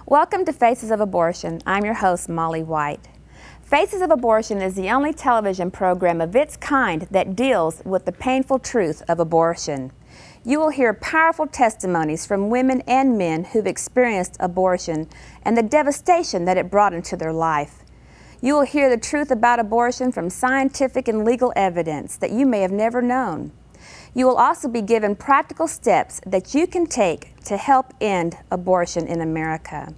Welcome to Faces of Abortion. I'm your host, Molly White. Faces of Abortion is the only television program of its kind that deals with the painful truth of abortion. You will hear powerful testimonies from women and men who've experienced abortion and the devastation that it brought into their life. You will hear the truth about abortion from scientific and legal evidence that you may have never known. You will also be given practical steps that you can take to help end abortion in America.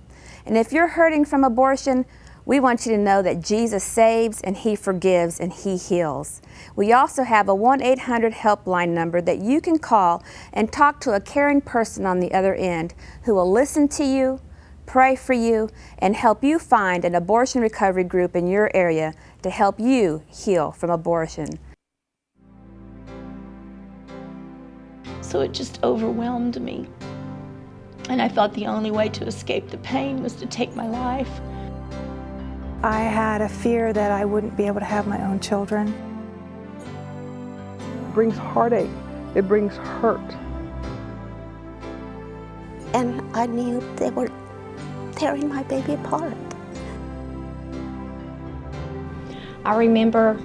And if you're hurting from abortion, we want you to know that Jesus saves and He forgives and He heals. We also have a 1-800 helpline number that you can call and talk to a caring person on the other end who will listen to you, pray for you, and help you find an abortion recovery group in your area to help you heal from abortion. So it just overwhelmed me. And I thought the only way to escape the pain was to take my life. I had a fear that I wouldn't be able to have my own children. It brings heartache. It brings hurt. And I knew they were tearing my baby apart. I remember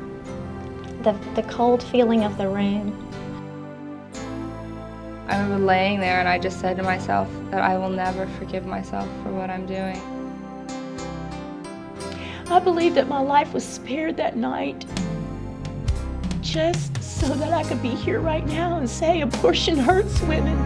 the cold feeling of the room. I remember laying there and I just said to myself that I will never forgive myself for what I'm doing. I believe that my life was spared that night just so that I could be here right now and say abortion hurts women.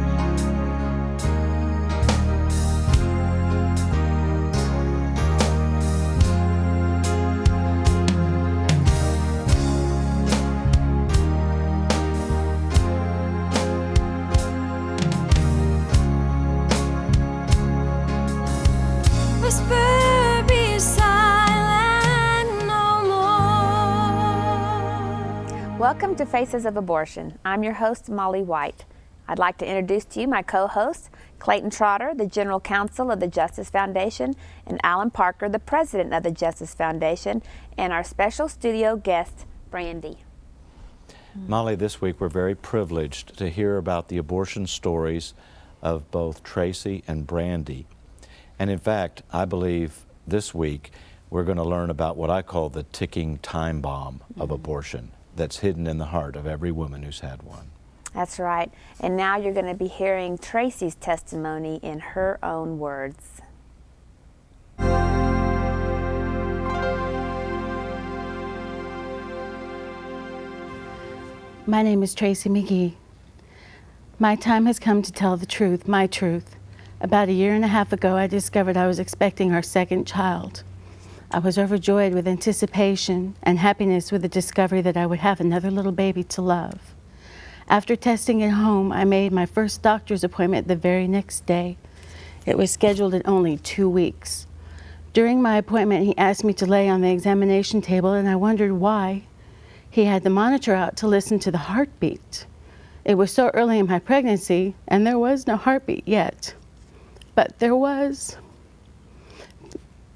Whisper, be silent no more. Welcome to Faces of Abortion. I'm your host, Molly White. I'd like to introduce to you my co-hosts, Clayton Trotter, the General Counsel of the Justice Foundation, and Alan Parker, the President of the Justice Foundation, and our special studio guest, Brandy. Molly, this week we're very privileged to hear about the abortion stories of both Tracy and Brandy. And in fact, I believe this week we're going to learn about what I call the ticking time bomb of abortion that's hidden in the heart of every woman who's had one. That's right. And now you're going to be hearing Tracy's testimony in her own words. My name is Tracy McGee. My time has come to tell the truth, my truth. About 1.5 years ago, I discovered I was expecting our second child. I was overjoyed with anticipation and happiness with the discovery that I would have another little baby to love. After testing at home, I made my first doctor's appointment the very next day. It was scheduled in only 2 weeks. During my appointment, he asked me to lay on the examination table, and I wondered why. He had the monitor out to listen to the heartbeat. It was so early in my pregnancy, and there was no heartbeat yet. But there was.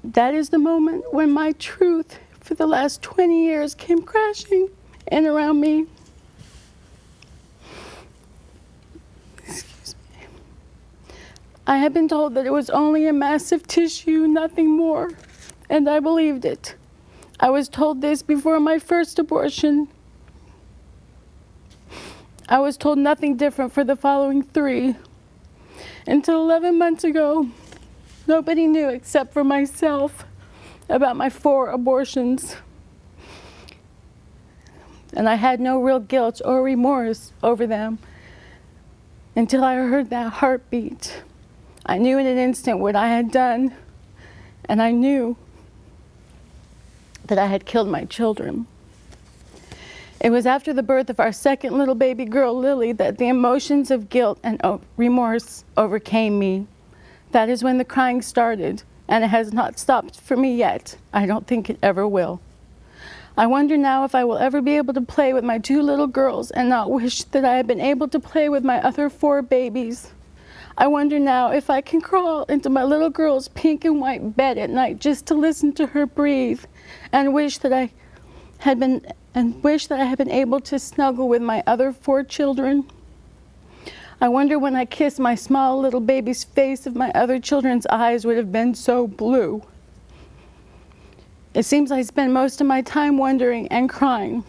That is the moment when my truth for the last 20 years came crashing in around me. Excuse me. I had been told that it was only a massive tissue, nothing more, and I believed it. I was told this before my first abortion. I was told nothing different for the following 3. Until 11 months ago, nobody knew except for myself about my 4 abortions. And I had no real guilt or remorse over them until I heard that heartbeat. I knew in an instant what I had done, and I knew that I had killed my children. It was after the birth of our second little baby girl, Lily, that the emotions of guilt and remorse overcame me. That is when the crying started, and it has not stopped for me yet. I don't think it ever will. I wonder now if I will ever be able to play with my 2 little girls and not wish that I had been able to play with my other 4 babies. I wonder now if I can crawl into my little girl's pink and white bed at night just to listen to her breathe and wish that I had been able to snuggle with my other 4 children. I wonder when I kissed my small little baby's face if my other children's eyes would have been so blue. It seems I spend most of my time wondering and crying.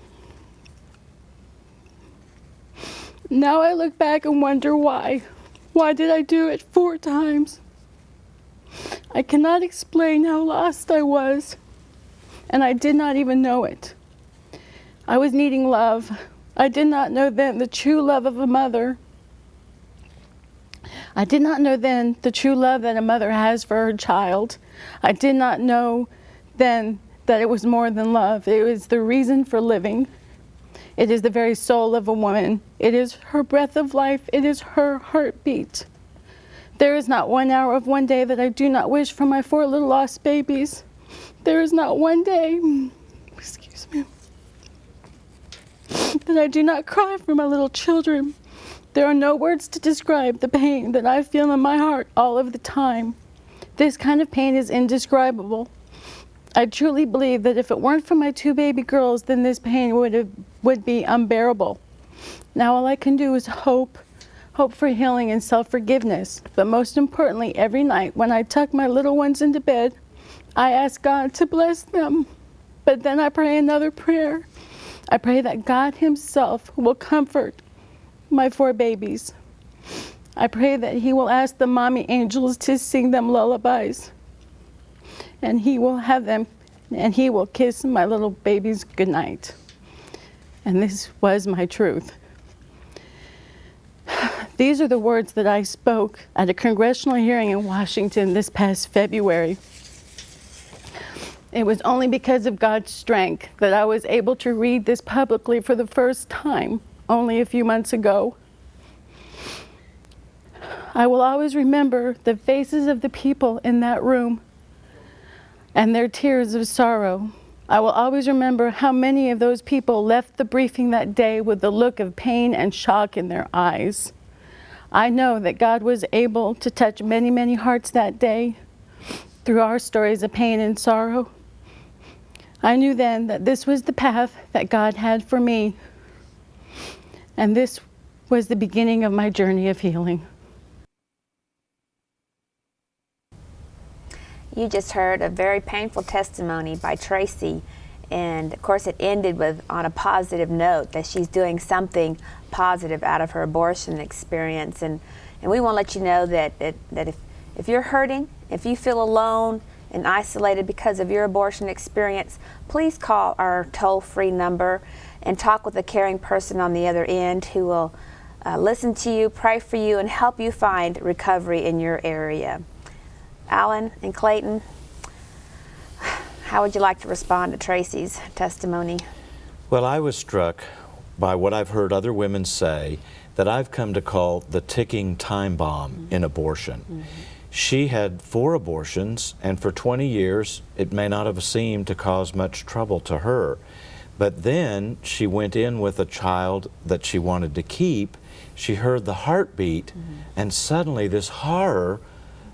Now I look back and wonder why. Why did I do it 4 times? I cannot explain how lost I was, and I did not even know it. I was needing love. I did not know then the true love of a mother. I did not know then the true love that a mother has for her child. I did not know then that it was more than love. It was the reason for living. It is the very soul of a woman. It is her breath of life. It is her heartbeat. There is not 1 hour of one day that I do not wish for my 4 little lost babies. There is not one day, excuse me, that I do not cry for my little children. There are no words to describe the pain that I feel in my heart all of the time. This kind of pain is indescribable. I truly believe that if it weren't for my 2 baby girls, then this pain would be unbearable. Now all I can do is hope for healing and self-forgiveness. But most importantly, every night when I tuck my little ones into bed, I ask God to bless them. But then I pray another prayer. I pray that God Himself will comfort my 4 babies. I pray that He will ask the mommy angels to sing them lullabies. And He will have them, and He will kiss my little babies goodnight. And this was my truth. These are the words that I spoke at a congressional hearing in Washington this past February. It was only because of God's strength that I was able to read this publicly for the first time only a few months ago. I will always remember the faces of the people in that room and their tears of sorrow. I will always remember how many of those people left the briefing that day with the look of pain and shock in their eyes. I know that God was able to touch many, many hearts that day through our stories of pain and sorrow. I knew then that this was the path that God had for me, and this was the beginning of my journey of healing. You just heard a very painful testimony by Tracy, and of course it ended on a positive note that she's doing something positive out of her abortion experience, and we want to let you know that if you're hurting, if you feel alone and isolated because of your abortion experience, please call our toll-free number and talk with a caring person on the other end who will listen to you, pray for you, and help you find recovery in your area. Alan and Clayton, how would you like to respond to Tracy's testimony? Well, I was struck by what I've heard other women say that I've come to call the ticking time bomb in abortion. She had 4 abortions, and for 20 years it may not have seemed to cause much trouble to her. But then she went in with a child that she wanted to keep. She heard the heartbeat, and suddenly this horror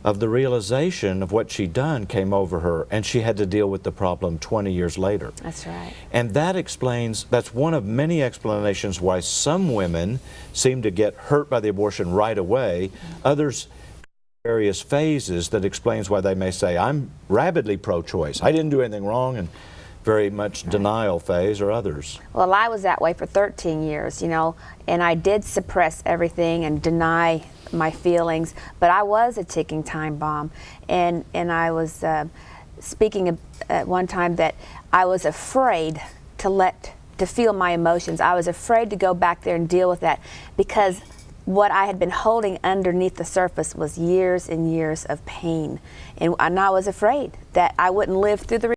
of the realization of what she'd done came over her, and she had to deal with the problem 20 years later. That's right. And that explains, that's one of many explanations why some women seem to get hurt by the abortion right away. Others, various phases that explains why they may say, I'm rabidly pro-choice. I didn't do anything wrong, and very much denial phase, or others. Well, I was that way for 13 years, you know, and I did suppress everything and deny my feelings, but I was a ticking time bomb, and I was speaking at one time that I was afraid to feel my emotions. I was afraid to go back there and deal with that, because what I had been holding underneath the surface was years and years of pain, and I was afraid that I wouldn't live through the